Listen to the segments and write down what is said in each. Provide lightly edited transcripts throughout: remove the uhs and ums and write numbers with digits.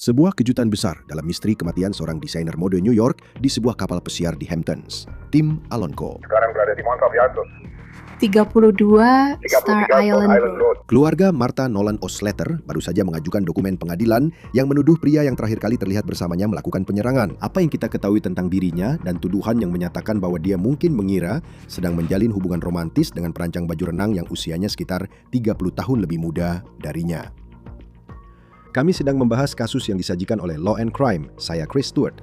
Sebuah kejutan besar dalam misteri kematian seorang desainer mode New York di sebuah kapal pesiar di Hamptons. Tim Alonco. Sekarang berada di Montauk Yachts. 32 Star 33 Island Island Road. Road. Keluarga Martha Nolan Osleter baru saja mengajukan dokumen pengadilan yang menuduh pria yang terakhir kali terlihat bersamanya melakukan penyerangan. Apa yang kita ketahui tentang dirinya dan tuduhan yang menyatakan bahwa dia mungkin mengira sedang menjalin hubungan romantis dengan perancang baju renang yang usianya sekitar 30 tahun lebih muda darinya. Kami sedang membahas kasus yang disajikan oleh Law and Crime. Saya Chris Stewart.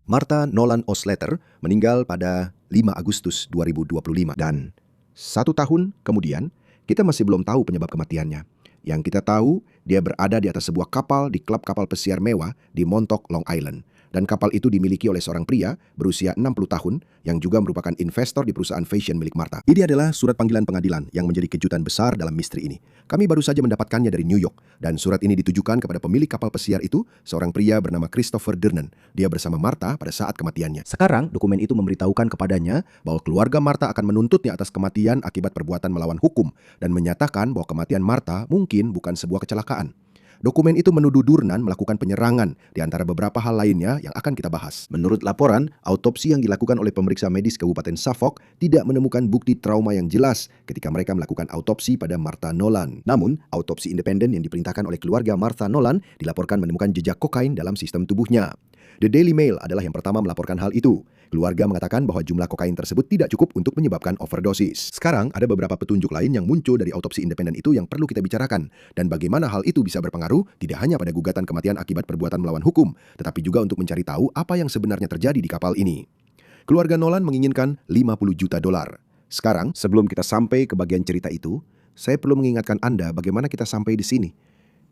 Martha Nolan Osleter meninggal pada 5 Agustus 2025 dan 1 tahun kemudian kita masih belum tahu penyebab kematiannya. Yang kita tahu, dia berada di atas sebuah kapal di klub kapal pesiar mewah di Montauk, Long Island. Dan kapal itu dimiliki oleh seorang pria berusia 60 tahun yang juga merupakan investor di perusahaan fashion milik Martha. Ini adalah surat panggilan pengadilan yang menjadi kejutan besar dalam misteri ini. Kami baru saja mendapatkannya dari New York dan surat ini ditujukan kepada pemilik kapal pesiar itu, seorang pria bernama Christopher Durnan. Dia bersama Martha pada saat kematiannya. Sekarang, dokumen itu memberitahukan kepadanya bahwa keluarga Martha akan menuntutnya atas kematian akibat perbuatan melawan hukum dan menyatakan bahwa kematian Martha mungkin bukan sebuah kecelakaan. Dokumen itu menuduh Durnan melakukan penyerangan di antara beberapa hal lainnya yang akan kita bahas. Menurut laporan, autopsi yang dilakukan oleh pemeriksa medis Kabupaten Suffolk tidak menemukan bukti trauma yang jelas ketika mereka melakukan autopsi pada Martha Nolan. Namun, autopsi independen yang diperintahkan oleh keluarga Martha Nolan dilaporkan menemukan jejak kokain dalam sistem tubuhnya. The Daily Mail adalah yang pertama melaporkan hal itu. Keluarga mengatakan bahwa jumlah kokain tersebut tidak cukup untuk menyebabkan overdosis. Sekarang ada beberapa petunjuk lain yang muncul dari autopsi independen itu yang perlu kita bicarakan. Dan bagaimana hal itu bisa berpengaruh tidak hanya pada gugatan kematian akibat perbuatan melawan hukum, tetapi juga untuk mencari tahu apa yang sebenarnya terjadi di kapal ini. Keluarga Nolan menginginkan 50 juta dolar. Sekarang, sebelum kita sampai ke bagian cerita itu, saya perlu mengingatkan Anda bagaimana kita sampai di sini.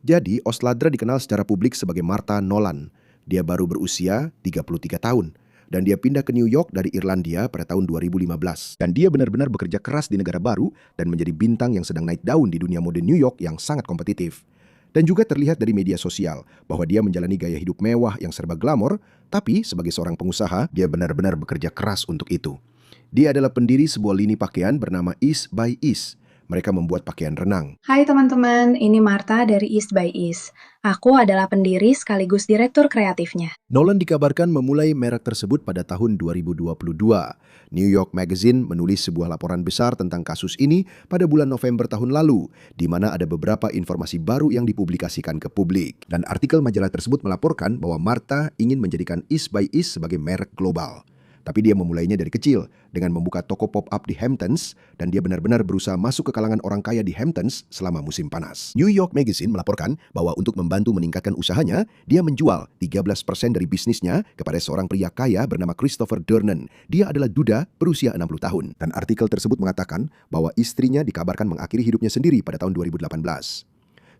Jadi, Osladra dikenal secara publik sebagai Martha Nolan. Dia baru berusia 33 tahun. Dan dia pindah ke New York dari Irlandia pada tahun 2015. Dan dia benar-benar bekerja keras di negara baru dan menjadi bintang yang sedang naik daun di dunia mode New York yang sangat kompetitif. Dan juga terlihat dari media sosial bahwa dia menjalani gaya hidup mewah yang serba glamor, tapi sebagai seorang pengusaha, dia benar-benar bekerja keras untuk itu. Dia adalah pendiri sebuah lini pakaian bernama East by East. Mereka membuat pakaian renang. Hai teman-teman, ini Martha dari East by East. Aku adalah pendiri sekaligus direktur kreatifnya. Nolan dikabarkan memulai merek tersebut pada tahun 2022. New York Magazine menulis sebuah laporan besar tentang kasus ini pada bulan November tahun lalu, di mana ada beberapa informasi baru yang dipublikasikan ke publik. Dan artikel majalah tersebut melaporkan bahwa Martha ingin menjadikan East by East sebagai merek global. Tapi dia memulainya dari kecil dengan membuka toko pop-up di Hamptons dan dia benar-benar berusaha masuk ke kalangan orang kaya di Hamptons selama musim panas. New York Magazine melaporkan bahwa untuk membantu meningkatkan usahanya, dia menjual 13% dari bisnisnya kepada seorang pria kaya bernama Christopher Durnan. Dia adalah duda berusia 60 tahun. Dan artikel tersebut mengatakan bahwa istrinya dikabarkan mengakhiri hidupnya sendiri pada tahun 2018.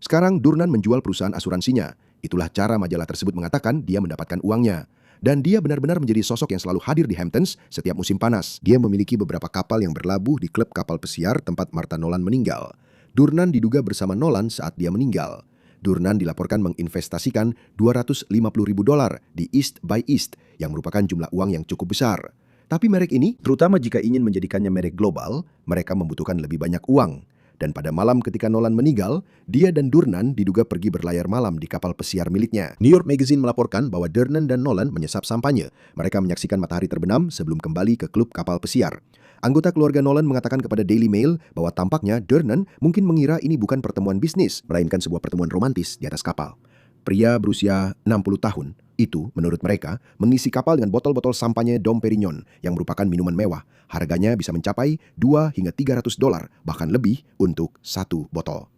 Sekarang Durnan menjual perusahaan asuransinya. Itulah cara majalah tersebut mengatakan dia mendapatkan uangnya. Dan dia benar-benar menjadi sosok yang selalu hadir di Hamptons setiap musim panas. Dia memiliki beberapa kapal yang berlabuh di klub kapal pesiar tempat Martha Nolan meninggal. Durnan diduga bersama Nolan saat dia meninggal. Durnan dilaporkan menginvestasikan 250 ribu dolar di East by East yang merupakan jumlah uang yang cukup besar. Tapi merek ini, terutama jika ingin menjadikannya merek global, mereka membutuhkan lebih banyak uang. Dan pada malam ketika Nolan meninggal, dia dan Durnan diduga pergi berlayar malam di kapal pesiar miliknya. New York Magazine melaporkan bahwa Durnan dan Nolan menyesap sampahnya. Mereka menyaksikan matahari terbenam sebelum kembali ke klub kapal pesiar. Anggota keluarga Nolan mengatakan kepada Daily Mail bahwa tampaknya Durnan mungkin mengira ini bukan pertemuan bisnis, melainkan sebuah pertemuan romantis di atas kapal. Pria berusia 60 tahun itu, menurut mereka, mengisi kapal dengan botol-botol sampahnya Dom Perignon yang merupakan minuman mewah. Harganya bisa mencapai 2 hingga 300 dolar, bahkan lebih untuk satu botol.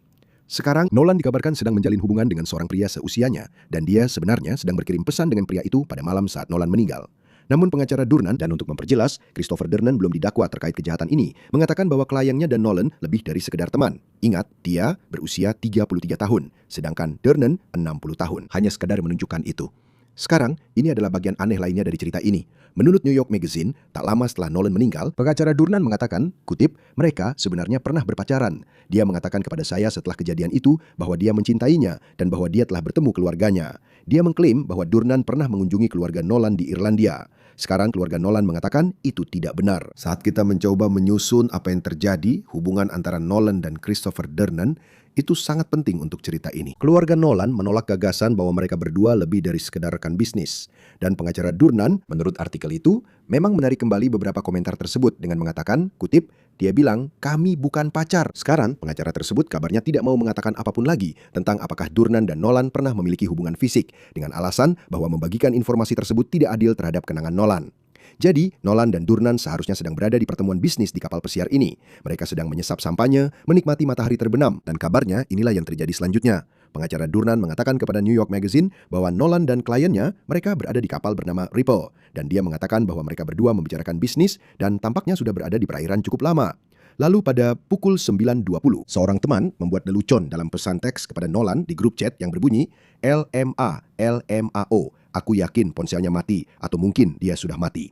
Sekarang, Nolan dikabarkan sedang menjalin hubungan dengan seorang pria seusianya, dan dia sebenarnya sedang berkirim pesan dengan pria itu pada malam saat Nolan meninggal. Namun pengacara Durnan, dan untuk memperjelas, Christopher Durnan belum didakwa terkait kejahatan ini, mengatakan bahwa kliennya dan Nolan lebih dari sekedar teman. Ingat, dia berusia 33 tahun, sedangkan Durnan 60 tahun. Hanya sekadar menunjukkan itu. Sekarang, ini adalah bagian aneh lainnya dari cerita ini. Menurut New York Magazine, tak lama setelah Nolan meninggal, pengacara Durnan mengatakan, kutip, mereka sebenarnya pernah berpacaran. Dia mengatakan kepada saya setelah kejadian itu bahwa dia mencintainya dan bahwa dia telah bertemu keluarganya. Dia mengklaim bahwa Durnan pernah mengunjungi keluarga Nolan di Irlandia. Sekarang keluarga Nolan mengatakan itu tidak benar. Saat kita mencoba menyusun apa yang terjadi, hubungan antara Nolan dan Christopher Dornan, itu sangat penting untuk cerita ini. Keluarga Nolan menolak gagasan bahwa mereka berdua lebih dari sekedar rekan bisnis. Dan pengacara Dornan, menurut artikel itu, memang menarik kembali beberapa komentar tersebut dengan mengatakan, kutip, dia bilang, kami bukan pacar. Sekarang, pengacara tersebut kabarnya tidak mau mengatakan apapun lagi tentang apakah Dornan dan Nolan pernah memiliki hubungan fisik, dengan alasan bahwa membagikan informasi tersebut tidak adil terhadap kenangan Nolan. Jadi, Nolan dan Dornan seharusnya sedang berada di pertemuan bisnis di kapal pesiar ini. Mereka sedang menyesap sampahnya, menikmati matahari terbenam, dan kabarnya inilah yang terjadi selanjutnya. Pengacara Dornan mengatakan kepada New York Magazine bahwa Nolan dan kliennya, mereka berada di kapal bernama Ripple, dan dia mengatakan bahwa mereka berdua membicarakan bisnis dan tampaknya sudah berada di perairan cukup lama. Lalu pada pukul 9.20, seorang teman membuat lelucon dalam pesan teks kepada Nolan di grup chat yang berbunyi, LMAO, aku yakin ponselnya mati, atau mungkin dia sudah mati.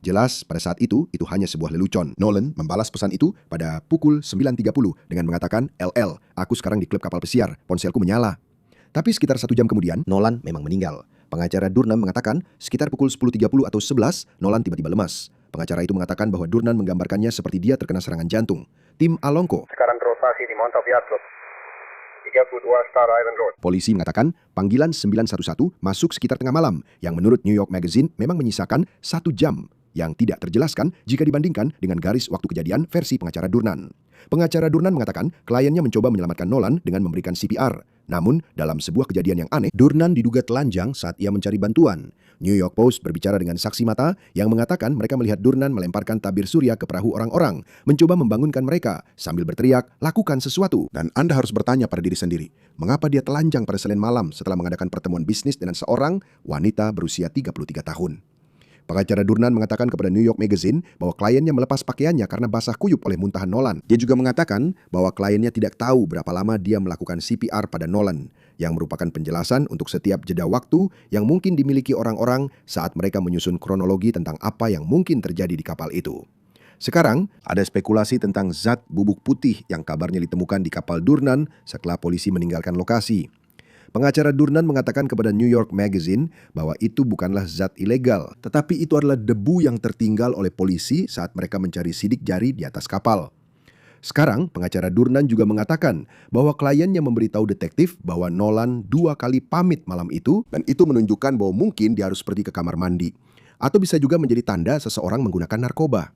Jelas, pada saat itu hanya sebuah lelucon. Nolan membalas pesan itu pada pukul 9.30 dengan mengatakan, LL, aku sekarang di klub kapal pesiar, ponselku menyala. Tapi sekitar 1 jam kemudian, Nolan memang meninggal. Pengacara Dornan mengatakan, sekitar pukul 10.30 atau 11, Nolan tiba-tiba lemas. Pengacara itu mengatakan bahwa Dornan menggambarkannya seperti dia terkena serangan jantung. Tim Alonco sekarang berotasi di Mount Yacht Club, 32 Star Island Road. Polisi mengatakan panggilan 911 masuk sekitar tengah malam, yang menurut New York Magazine memang menyisakan 1 jam yang tidak terjelaskan jika dibandingkan dengan garis waktu kejadian versi pengacara Dornan. Pengacara Dornan mengatakan kliennya mencoba menyelamatkan Nolan dengan memberikan CPR. Namun, dalam sebuah kejadian yang aneh, Dornan diduga telanjang saat ia mencari bantuan. New York Post berbicara dengan saksi mata yang mengatakan mereka melihat Dornan melemparkan tabir surya ke perahu orang-orang, mencoba membangunkan mereka sambil berteriak, lakukan sesuatu. Dan Anda harus bertanya pada diri sendiri, mengapa dia telanjang pada Senin malam setelah mengadakan pertemuan bisnis dengan seorang wanita berusia 33 tahun. Pengacara Dornan mengatakan kepada New York Magazine bahwa kliennya melepas pakaiannya karena basah kuyup oleh muntahan Nolan. Dia juga mengatakan bahwa kliennya tidak tahu berapa lama dia melakukan CPR pada Nolan, yang merupakan penjelasan untuk setiap jeda waktu yang mungkin dimiliki orang-orang saat mereka menyusun kronologi tentang apa yang mungkin terjadi di kapal itu. Sekarang, ada spekulasi tentang zat bubuk putih yang kabarnya ditemukan di kapal Dornan setelah polisi meninggalkan lokasi. Pengacara Dornan mengatakan kepada New York Magazine bahwa itu bukanlah zat ilegal, tetapi itu adalah debu yang tertinggal oleh polisi saat mereka mencari sidik jari di atas kapal. Sekarang, pengacara Dornan juga mengatakan bahwa kliennya memberitahu detektif bahwa Nolan 2 kali pamit malam itu, dan itu menunjukkan bahwa mungkin dia harus pergi ke kamar mandi. Atau bisa juga menjadi tanda seseorang menggunakan narkoba.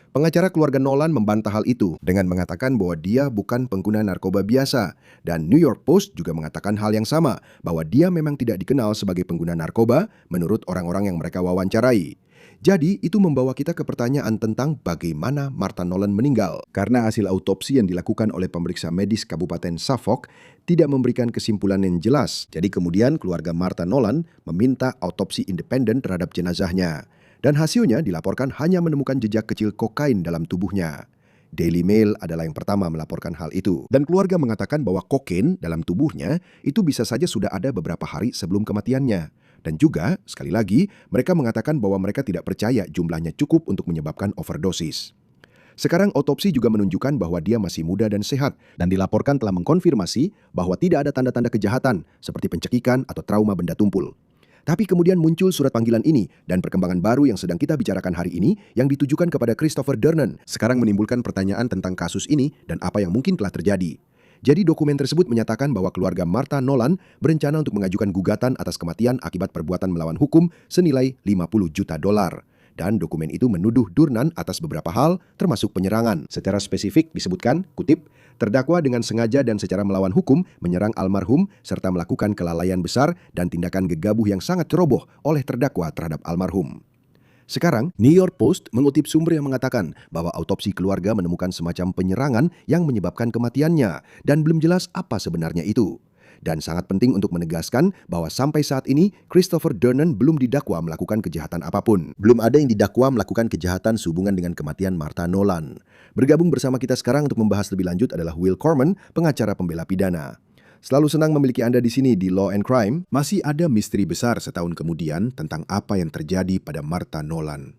Pengacara keluarga Nolan membantah hal itu dengan mengatakan bahwa dia bukan pengguna narkoba biasa, dan New York Post juga mengatakan hal yang sama, bahwa dia memang tidak dikenal sebagai pengguna narkoba menurut orang-orang yang mereka wawancarai. Jadi, itu membawa kita ke pertanyaan tentang bagaimana Martha Nolan meninggal. Karena hasil autopsi yang dilakukan oleh pemeriksa medis Kabupaten Suffolk tidak memberikan kesimpulan yang jelas. Jadi kemudian keluarga Martha Nolan meminta autopsi independen terhadap jenazahnya. Dan hasilnya dilaporkan hanya menemukan jejak kecil kokain dalam tubuhnya. Daily Mail adalah yang pertama melaporkan hal itu. Dan keluarga mengatakan bahwa kokain dalam tubuhnya itu bisa saja sudah ada beberapa hari sebelum kematiannya. Dan juga, sekali lagi, mereka mengatakan bahwa mereka tidak percaya jumlahnya cukup untuk menyebabkan overdosis. Sekarang autopsi juga menunjukkan bahwa dia masih muda dan sehat, dan dilaporkan telah mengkonfirmasi bahwa tidak ada tanda-tanda kejahatan seperti pencekikan atau trauma benda tumpul. Tapi kemudian muncul surat panggilan ini dan perkembangan baru yang sedang kita bicarakan hari ini yang ditujukan kepada Christopher Dornan. Sekarang menimbulkan pertanyaan tentang kasus ini dan apa yang mungkin telah terjadi. Jadi dokumen tersebut menyatakan bahwa keluarga Martha Nolan berencana untuk mengajukan gugatan atas kematian akibat perbuatan melawan hukum senilai $50 juta. Dan dokumen itu menuduh Dornan atas beberapa hal, termasuk penyerangan. Secara spesifik disebutkan, kutip, terdakwa dengan sengaja dan secara melawan hukum menyerang almarhum serta melakukan kelalaian besar dan tindakan gegabah yang sangat ceroboh oleh terdakwa terhadap almarhum. Sekarang, New York Post mengutip sumber yang mengatakan bahwa autopsi keluarga menemukan semacam penyerangan yang menyebabkan kematiannya dan belum jelas apa sebenarnya itu. Dan sangat penting untuk menegaskan bahwa sampai saat ini Christopher Dornan belum didakwa melakukan kejahatan apapun. Belum ada yang didakwa melakukan kejahatan sehubungan dengan kematian Martha Nolan. Bergabung bersama kita sekarang untuk membahas lebih lanjut adalah Will Corman, pengacara pembela pidana. Selalu senang memiliki Anda di sini di Law and Crime. Masih ada misteri besar setahun kemudian tentang apa yang terjadi pada Martha Nolan.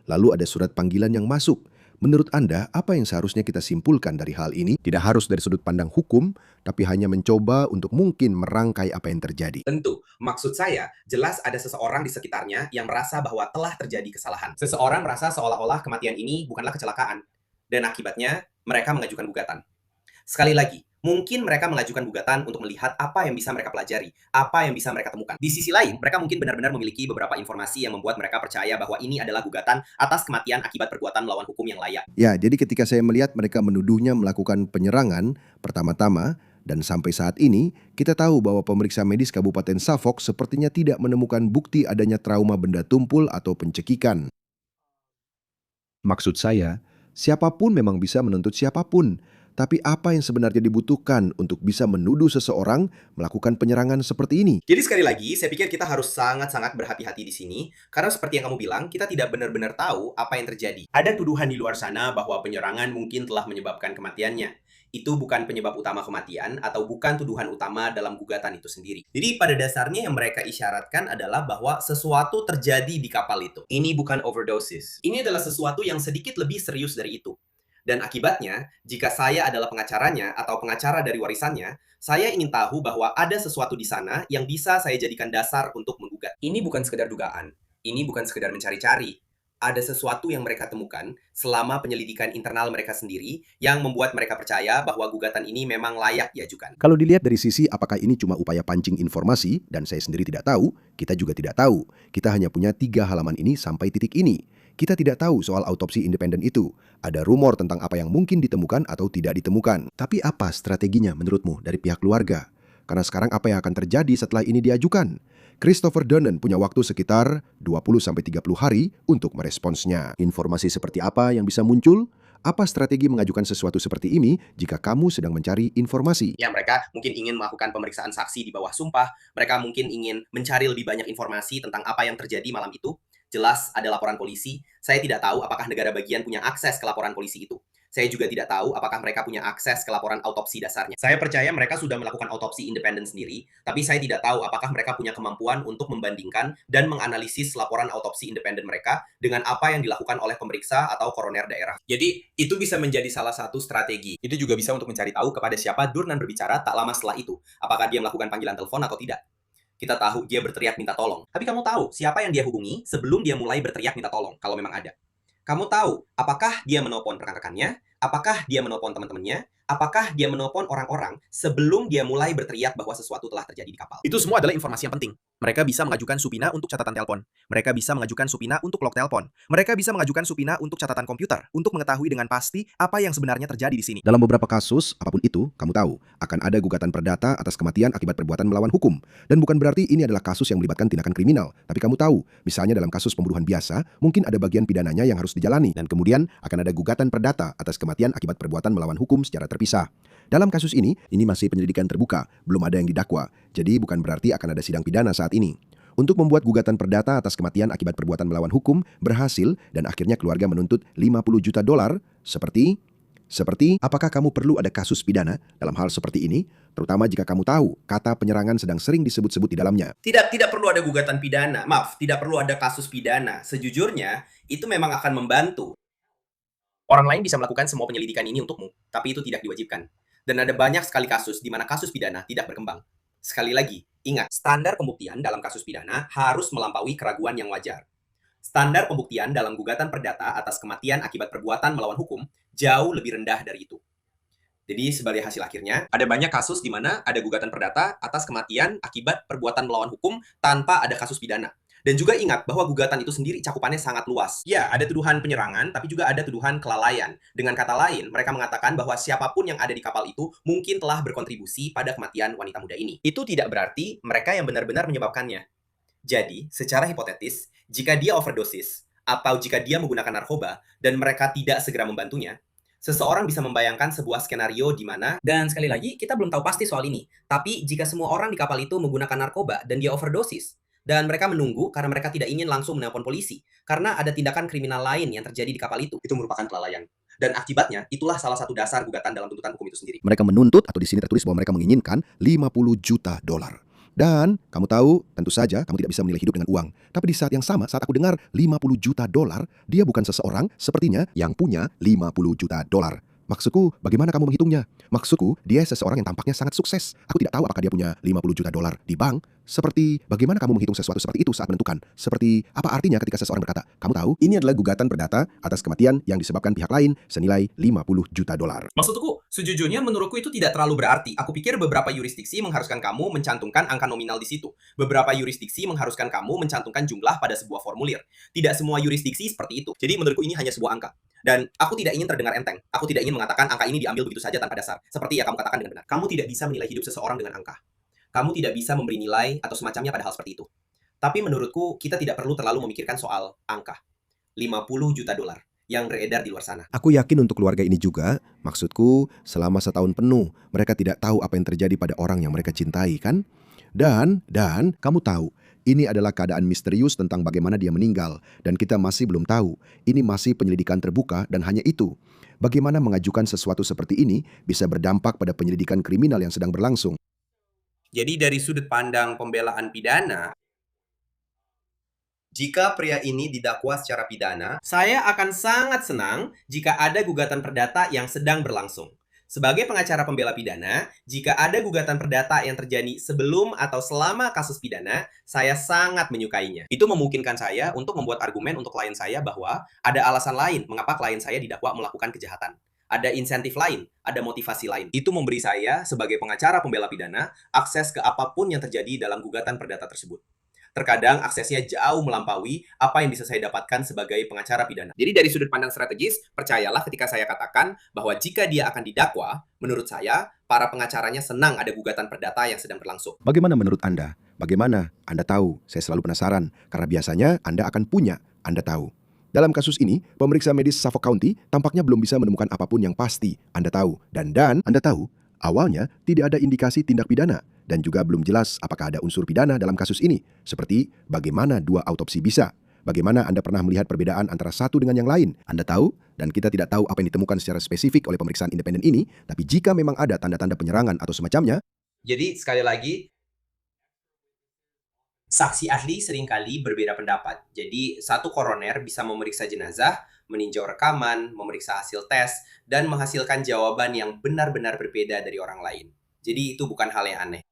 Lalu ada surat panggilan yang masuk. Menurut Anda, apa yang seharusnya kita simpulkan dari hal ini? Tidak harus dari sudut pandang hukum, tapi hanya mencoba untuk mungkin merangkai apa yang terjadi. Tentu, maksud saya, jelas ada seseorang di sekitarnya yang merasa bahwa telah terjadi kesalahan. Seseorang merasa seolah-olah kematian ini bukanlah kecelakaan, dan akibatnya mereka mengajukan gugatan. Sekali lagi, mungkin mereka mengajukan gugatan untuk melihat apa yang bisa mereka pelajari, apa yang bisa mereka temukan. Di sisi lain, mereka mungkin benar-benar memiliki beberapa informasi yang membuat mereka percaya bahwa ini adalah gugatan atas kematian akibat perbuatan melawan hukum yang layak. Ya, jadi ketika saya melihat mereka menuduhnya melakukan penyerangan, pertama-tama, dan sampai saat ini, kita tahu bahwa pemeriksa medis Kabupaten Suffolk sepertinya tidak menemukan bukti adanya trauma benda tumpul atau pencekikan. Maksud saya, siapapun memang bisa menuntut siapapun. Tapi apa yang sebenarnya dibutuhkan untuk bisa menuduh seseorang melakukan penyerangan seperti ini? Jadi sekali lagi, saya pikir kita harus sangat-sangat berhati-hati di sini, karena seperti yang kamu bilang, kita tidak benar-benar tahu apa yang terjadi. Ada tuduhan di luar sana bahwa penyerangan mungkin telah menyebabkan kematiannya. Itu bukan penyebab utama kematian atau bukan tuduhan utama dalam gugatan itu sendiri. Jadi pada dasarnya yang mereka isyaratkan adalah bahwa sesuatu terjadi di kapal itu. Ini bukan overdosis. Ini adalah sesuatu yang sedikit lebih serius dari itu. Dan akibatnya, jika saya adalah pengacaranya atau pengacara dari warisannya, saya ingin tahu bahwa ada sesuatu di sana yang bisa saya jadikan dasar untuk menggugat. Ini bukan sekedar dugaan. Ini bukan sekedar mencari-cari. Ada sesuatu yang mereka temukan selama penyelidikan internal mereka sendiri yang membuat mereka percaya bahwa gugatan ini memang layak diajukan. Kalau dilihat dari sisi apakah ini cuma upaya pancing informasi, dan saya sendiri tidak tahu, kita juga tidak tahu. Kita hanya punya 3 halaman ini sampai titik ini. Kita tidak tahu soal autopsi independen itu. Ada rumor tentang apa yang mungkin ditemukan atau tidak ditemukan. Tapi apa strateginya menurutmu dari pihak keluarga? Karena sekarang apa yang akan terjadi setelah ini diajukan? Christopher Dunnan punya waktu sekitar 20-30 hari untuk meresponsnya. Informasi seperti apa yang bisa muncul? Apa strategi mengajukan sesuatu seperti ini jika kamu sedang mencari informasi? Ya, mereka mungkin ingin melakukan pemeriksaan saksi di bawah sumpah. Mereka mungkin ingin mencari lebih banyak informasi tentang apa yang terjadi malam itu. Jelas ada laporan polisi. Saya tidak tahu apakah negara bagian punya akses ke laporan polisi itu. Saya juga tidak tahu apakah mereka punya akses ke laporan autopsi dasarnya. Saya percaya mereka sudah melakukan autopsi independen sendiri, tapi saya tidak tahu apakah mereka punya kemampuan untuk membandingkan dan menganalisis laporan autopsi independen mereka dengan apa yang dilakukan oleh pemeriksa atau koroner daerah. Jadi, itu bisa menjadi salah satu strategi. Itu juga bisa untuk mencari tahu kepada siapa Durnan berbicara tak lama setelah itu. Apakah dia melakukan panggilan telepon atau tidak. Kita tahu dia berteriak minta tolong. Tapi kamu tahu siapa yang dia hubungi sebelum dia mulai berteriak minta tolong, kalau memang ada. Kamu tahu apakah dia menelpon rekan-rekannya, apakah dia menelpon teman-temannya, apakah dia menelpon orang-orang sebelum dia mulai berteriak bahwa sesuatu telah terjadi di kapal. Itu semua adalah informasi yang penting. Mereka bisa mengajukan supina untuk catatan telepon. Mereka bisa mengajukan supina untuk log telepon. Mereka bisa mengajukan supina untuk catatan komputer untuk mengetahui dengan pasti apa yang sebenarnya terjadi di sini. Dalam beberapa kasus, apapun itu, kamu tahu, akan ada gugatan perdata atas kematian akibat perbuatan melawan hukum. Dan bukan berarti ini adalah kasus yang melibatkan tindakan kriminal. Tapi kamu tahu, misalnya dalam kasus pembunuhan biasa, mungkin ada bagian pidananya yang harus dijalani. Dan kemudian akan ada gugatan perdata atas kematian akibat perbuatan melawan hukum secara terpisah. Dalam kasus ini masih penyelidikan terbuka, belum ada yang didakwa. Jadi bukan berarti akan ada sidang pidana saat ini. Untuk membuat gugatan perdata atas kematian akibat perbuatan melawan hukum berhasil dan akhirnya keluarga menuntut $50 juta. Seperti apakah kamu perlu ada kasus pidana dalam hal seperti ini? Terutama jika kamu tahu kata penyerangan sedang sering disebut-sebut di dalamnya. Tidak perlu ada gugatan pidana. Maaf, tidak perlu ada kasus pidana. Sejujurnya, itu memang akan membantu. Orang lain bisa melakukan semua penyelidikan ini untukmu, tapi itu tidak diwajibkan. Dan ada banyak sekali kasus di mana kasus pidana tidak berkembang. Sekali lagi, ingat, standar pembuktian dalam kasus pidana harus melampaui keraguan yang wajar. Standar pembuktian dalam gugatan perdata atas kematian akibat perbuatan melawan hukum jauh lebih rendah dari itu. Jadi sebagai hasil akhirnya, ada banyak kasus di mana ada gugatan perdata atas kematian akibat perbuatan melawan hukum tanpa ada kasus pidana. Dan juga ingat bahwa gugatan itu sendiri cakupannya sangat luas. Ya, ada tuduhan penyerangan, tapi juga ada tuduhan kelalaian. Dengan kata lain, mereka mengatakan bahwa siapapun yang ada di kapal itu mungkin telah berkontribusi pada kematian wanita muda ini. Itu tidak berarti mereka yang benar-benar menyebabkannya. Jadi, secara hipotetis, jika dia overdosis, atau jika dia menggunakan narkoba, dan mereka tidak segera membantunya, seseorang bisa membayangkan sebuah skenario di mana, dan sekali lagi, kita belum tahu pasti soal ini, tapi jika semua orang di kapal itu menggunakan narkoba dan dia overdosis, dan mereka menunggu karena mereka tidak ingin langsung menelpon polisi, karena ada tindakan kriminal lain yang terjadi di kapal itu merupakan kelalaian. Dan akibatnya, itulah salah satu dasar gugatan dalam tuntutan hukum itu sendiri. Mereka menuntut, atau di sini tertulis bahwa mereka menginginkan $50 juta. Dan kamu tahu, tentu saja kamu tidak bisa menilai hidup dengan uang. Tapi di saat yang sama, saat aku dengar 50 juta dolar, dia bukan seseorang sepertinya yang punya 50 juta dolar. Maksudku, bagaimana kamu menghitungnya? Maksudku, dia seseorang yang tampaknya sangat sukses. Aku tidak tahu apakah dia punya 50 juta dolar di bank. Seperti, bagaimana kamu menghitung sesuatu seperti itu saat menentukan? Seperti, apa artinya ketika seseorang berkata, kamu tahu, ini adalah gugatan perdata atas kematian yang disebabkan pihak lain senilai 50 juta dolar. Maksudku, sejujurnya menurutku itu tidak terlalu berarti. Aku pikir beberapa yurisdiksi mengharuskan kamu mencantumkan angka nominal di situ. Beberapa yurisdiksi mengharuskan kamu mencantumkan jumlah pada sebuah formulir. Tidak semua yurisdiksi seperti itu. Jadi menurutku ini hanya sebuah angka. Dan aku tidak ingin terdengar enteng. Aku tidak ingin mengatakan angka ini diambil begitu saja tanpa dasar. Seperti yang kamu katakan dengan benar. Kamu tidak bisa menilai hidup seseorang dengan angka. Kamu tidak bisa memberi nilai atau semacamnya pada hal seperti itu. Tapi menurutku, kita tidak perlu terlalu memikirkan soal angka. 50 juta dolar yang beredar di luar sana. Aku yakin untuk keluarga ini juga, maksudku selama setahun penuh mereka tidak tahu apa yang terjadi pada orang yang mereka cintai kan? Dan kamu tahu, ini adalah keadaan misterius tentang bagaimana dia meninggal dan kita masih belum tahu. Ini masih penyelidikan terbuka dan hanya itu. Bagaimana mengajukan sesuatu seperti ini bisa berdampak pada penyelidikan kriminal yang sedang berlangsung. Jadi dari sudut pandang pembelaan pidana, jika pria ini didakwa secara pidana, saya akan sangat senang jika ada gugatan perdata yang sedang berlangsung. Sebagai pengacara pembela pidana, jika ada gugatan perdata yang terjadi sebelum atau selama kasus pidana, saya sangat menyukainya. Itu memungkinkan saya untuk membuat argumen untuk klien saya bahwa ada alasan lain mengapa klien saya didakwa melakukan kejahatan. Ada insentif lain, ada motivasi lain. Itu memberi saya, sebagai pengacara pembela pidana, akses ke apapun yang terjadi dalam gugatan perdata tersebut. Terkadang aksesnya jauh melampaui apa yang bisa saya dapatkan sebagai pengacara pidana. Jadi dari sudut pandang strategis, percayalah ketika saya katakan bahwa jika dia akan didakwa, menurut saya, para pengacaranya senang ada gugatan perdata yang sedang berlangsung. Bagaimana menurut Anda? Bagaimana? Anda tahu, saya selalu penasaran, karena biasanya Anda akan punya, Anda tahu. Dalam kasus ini, pemeriksa medis Suffolk County tampaknya belum bisa menemukan apapun yang pasti, Anda tahu. Dan Anda tahu, awalnya tidak ada indikasi tindak pidana, dan juga belum jelas apakah ada unsur pidana dalam kasus ini, seperti bagaimana 2 autopsi bisa. Bagaimana Anda pernah melihat perbedaan antara satu dengan yang lain? Anda tahu, dan kita tidak tahu apa yang ditemukan secara spesifik oleh pemeriksaan independen ini, tapi jika memang ada tanda-tanda penyerangan atau semacamnya, Jadi sekali lagi, saksi ahli seringkali berbeda pendapat. Jadi satu koroner bisa memeriksa jenazah, meninjau rekaman, memeriksa hasil tes, dan menghasilkan jawaban yang benar-benar berbeda dari orang lain. Jadi itu bukan hal yang aneh.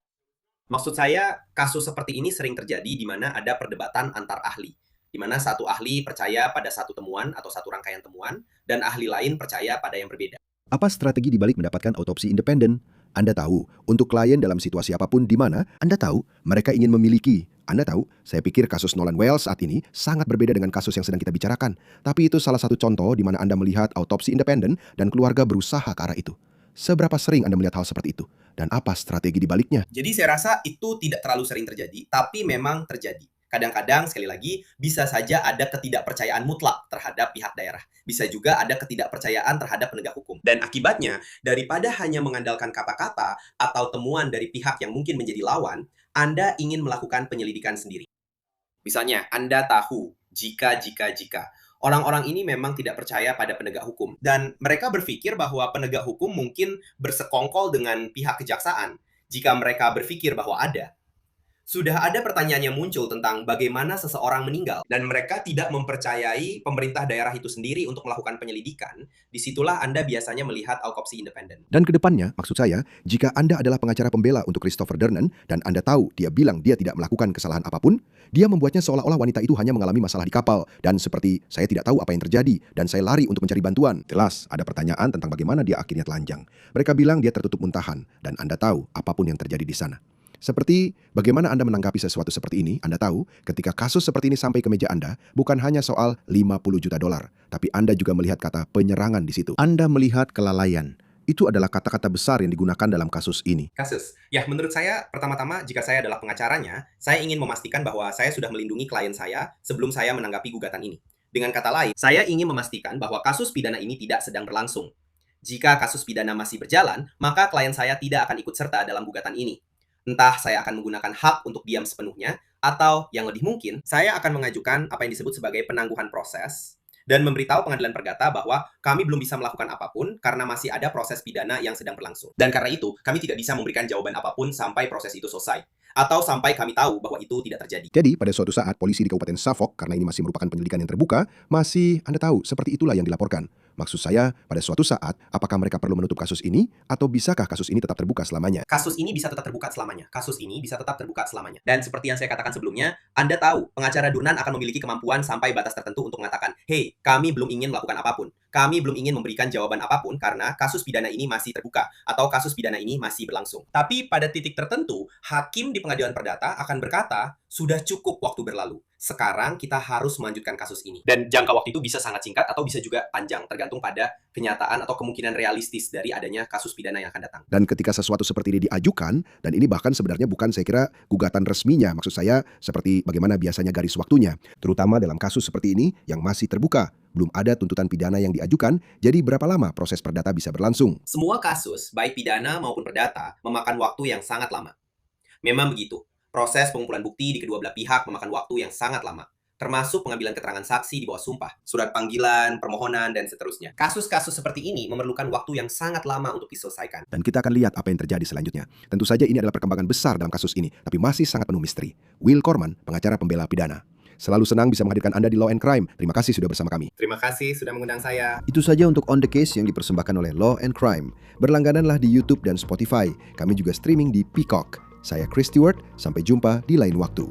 Maksud saya, kasus seperti ini sering terjadi di mana ada perdebatan antar ahli. Di mana satu ahli percaya pada satu temuan atau satu rangkaian temuan, dan ahli lain percaya pada yang berbeda. apa strategi dibalik mendapatkan autopsi independen? Anda tahu, untuk klien dalam situasi apapun di mana, Anda tahu, mereka ingin memiliki. Anda tahu, saya pikir kasus Nolan Wells saat ini sangat berbeda dengan kasus yang sedang kita bicarakan. Tapi itu salah satu contoh di mana Anda melihat autopsi independen dan keluarga berusaha ke arah itu. Seberapa sering Anda melihat hal seperti itu? Dan apa strategi di baliknya? Jadi saya rasa itu tidak terlalu sering terjadi, tapi memang terjadi. Kadang-kadang, sekali lagi, bisa saja ada ketidakpercayaan mutlak terhadap pihak daerah. Bisa juga ada ketidakpercayaan terhadap penegak hukum. Dan akibatnya, daripada hanya mengandalkan kata-kata atau temuan dari pihak yang mungkin menjadi lawan, Anda ingin melakukan penyelidikan sendiri. Misalnya, Anda tahu jika. Orang-orang ini memang tidak percaya pada penegak hukum. Dan mereka berpikir bahwa penegak hukum mungkin bersekongkol dengan pihak kejaksaan. Jika mereka berpikir bahwa ada. Sudah ada pertanyaan yang muncul tentang bagaimana seseorang meninggal, dan mereka tidak mempercayai pemerintah daerah itu sendiri untuk melakukan penyelidikan. Disitulah Anda biasanya melihat autopsi independen. Dan ke depannya, maksud saya, jika Anda adalah pengacara pembela untuk Christopher Dernan dan Anda tahu dia bilang dia tidak melakukan kesalahan apapun, dia membuatnya seolah-olah wanita itu hanya mengalami masalah di kapal dan seperti saya tidak tahu apa yang terjadi dan saya lari untuk mencari bantuan. Jelas, ada pertanyaan tentang bagaimana dia akhirnya telanjang. Mereka bilang dia tertutup muntahan dan Anda tahu apapun yang terjadi di sana. Seperti bagaimana Anda menanggapi sesuatu seperti ini, Anda tahu ketika kasus seperti ini sampai ke meja Anda, bukan hanya soal 50 juta dolar, tapi Anda juga melihat kata penyerangan di situ. Anda melihat kelalaian. Itu adalah kata-kata besar yang digunakan dalam kasus ini. Kasus. Ya, menurut saya, pertama-tama, jika saya adalah pengacaranya, saya ingin memastikan bahwa saya sudah melindungi klien saya sebelum saya menanggapi gugatan ini. Dengan kata lain, saya ingin memastikan bahwa kasus pidana ini tidak sedang berlangsung. Jika kasus pidana masih berjalan, maka klien saya tidak akan ikut serta dalam gugatan ini. Entah saya akan menggunakan hak untuk diam sepenuhnya, atau yang lebih mungkin, saya akan mengajukan apa yang disebut sebagai penangguhan proses, dan memberitahu pengadilan perdata bahwa kami belum bisa melakukan apapun karena masih ada proses pidana yang sedang berlangsung. Dan karena itu, kami tidak bisa memberikan jawaban apapun sampai proses itu selesai. atau sampai kami tahu bahwa itu tidak terjadi. Jadi, pada suatu saat, polisi di Kabupaten Suffolk, karena ini masih merupakan penyelidikan yang terbuka, masih Anda tahu, seperti itulah yang dilaporkan. Maksud saya, pada suatu saat, apakah mereka perlu menutup kasus ini, atau bisakah kasus ini tetap terbuka selamanya? Kasus ini bisa tetap terbuka selamanya. Kasus ini bisa tetap terbuka selamanya. Dan seperti yang saya katakan sebelumnya, Anda tahu, pengacara Durnan akan memiliki kemampuan sampai batas tertentu untuk mengatakan, "Hey, kami belum ingin melakukan apapun. Kami belum ingin memberikan jawaban apapun karena kasus pidana ini masih terbuka atau kasus pidana ini masih berlangsung." Tapi pada titik tertentu, hakim di pengadilan perdata akan berkata, "Sudah cukup waktu berlalu. Sekarang kita harus melanjutkan kasus ini." Dan jangka waktu itu bisa sangat singkat atau bisa juga panjang, tergantung pada kenyataan atau kemungkinan realistis dari adanya kasus pidana yang akan datang. Dan ketika sesuatu seperti ini diajukan, dan ini bahkan sebenarnya bukan saya kira gugatan resminya, maksud saya seperti bagaimana biasanya garis waktunya, terutama dalam kasus seperti ini yang masih terbuka, belum ada tuntutan pidana yang diajukan, jadi berapa lama proses perdata bisa berlangsung? Semua kasus, baik pidana maupun perdata, memakan waktu yang sangat lama. Memang begitu, proses pengumpulan bukti di kedua belah pihak memakan waktu yang sangat lama, termasuk pengambilan keterangan saksi di bawah sumpah, surat panggilan, permohonan, dan seterusnya. Kasus-kasus seperti ini memerlukan waktu yang sangat lama untuk diselesaikan. Dan kita akan lihat apa yang terjadi selanjutnya. Tentu saja ini adalah perkembangan besar dalam kasus ini, tapi masih sangat penuh misteri. Will Korman, pengacara pembela pidana. Selalu senang bisa menghadirkan Anda di Law and Crime. Terima kasih sudah bersama kami. Terima kasih sudah mengundang saya. Itu saja untuk On The Case yang dipersembahkan oleh Law and Crime. Berlanggananlah di YouTube dan Spotify. Kami juga streaming di Peacock. Saya Chris Stewart, sampai jumpa di lain waktu.